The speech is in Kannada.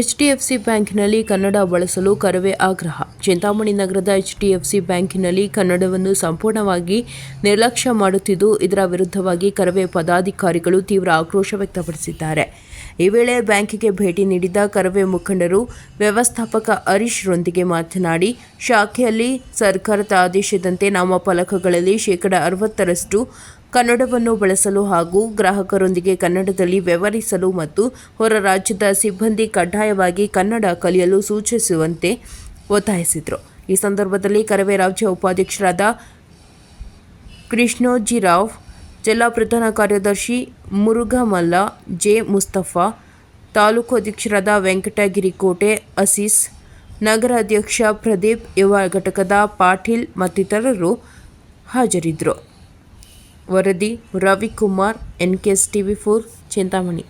ಎಚ್ಡಿಎಫ್ಸಿ ಬ್ಯಾಂಕಿನಲ್ಲಿ ಕನ್ನಡ ಬಳಸಲು ಕರವೇ ಆಗ್ರಹ. ಚಿಂತಾಮಣಿ ನಗರದ ಎಚ್ಡಿಎಫ್ಸಿ ಬ್ಯಾಂಕಿನಲ್ಲಿ ಕನ್ನಡವನ್ನು ಸಂಪೂರ್ಣವಾಗಿ ನಿರ್ಲಕ್ಷ್ಯ ಮಾಡುತ್ತಿದ್ದು, ಇದರ ವಿರುದ್ಧವಾಗಿ ಕರವೇ ಪದಾಧಿಕಾರಿಗಳು ತೀವ್ರ ಆಕ್ರೋಶ ವ್ಯಕ್ತಪಡಿಸಿದ್ದಾರೆ. ಈ ವೇಳೆ ಬ್ಯಾಂಕಿಗೆ ಭೇಟಿ ನೀಡಿದ ಕರವೇ ಮುಖಂಡರು ವ್ಯವಸ್ಥಾಪಕ ಹರೀಶ್ ರೊಂದಿಗೆ ಮಾತನಾಡಿ, ಶಾಖೆಯಲ್ಲಿ ಸರ್ಕಾರದ ಆದೇಶದಂತೆ ನಾಮಫಲಕಗಳಲ್ಲಿ 60% ಕನ್ನಡವನ್ನು ಬಳಸಲು ಹಾಗೂ ಗ್ರಾಹಕರೊಂದಿಗೆ ಕನ್ನಡದಲ್ಲಿ ವ್ಯವಹರಿಸಲು ಮತ್ತು ಹೊರ ರಾಜ್ಯದ ಸಿಬ್ಬಂದಿ ಕಡ್ಡಾಯವಾಗಿ ಕನ್ನಡ ಕಲಿಯಲು ಸೂಚಿಸುವಂತೆ ಒತ್ತಾಯಿಸಿದರು. ಈ ಸಂದರ್ಭದಲ್ಲಿ ಕರವೇ ರಾಜ್ಯ ಉಪಾಧ್ಯಕ್ಷರಾದ ಕೃಷ್ಣೋಜಿರಾವ್, ಜಿಲ್ಲಾ ಪ್ರಧಾನ ಕಾರ್ಯದರ್ಶಿ ಮುರುಘಮಲ್ಲ, ಜೆ. ಮುಸ್ತಫಾ, ತಾಲೂಕು ಅಧ್ಯಕ್ಷರಾದ ವೆಂಕಟಗಿರಿಕೋಟೆ ಅಸೀಸ್, ನಗರ ಅಧ್ಯಕ್ಷ ಪ್ರದೀಪ್, ಯುವ ಘಟಕದ ಪಾಟೀಲ್ ಮತ್ತಿತರರು ಹಾಜರಿದ್ದರು. ವರದಿ ರವಿಕುಮಾರ್, NKS TV4, ಚಿಂತಾಮಣಿ.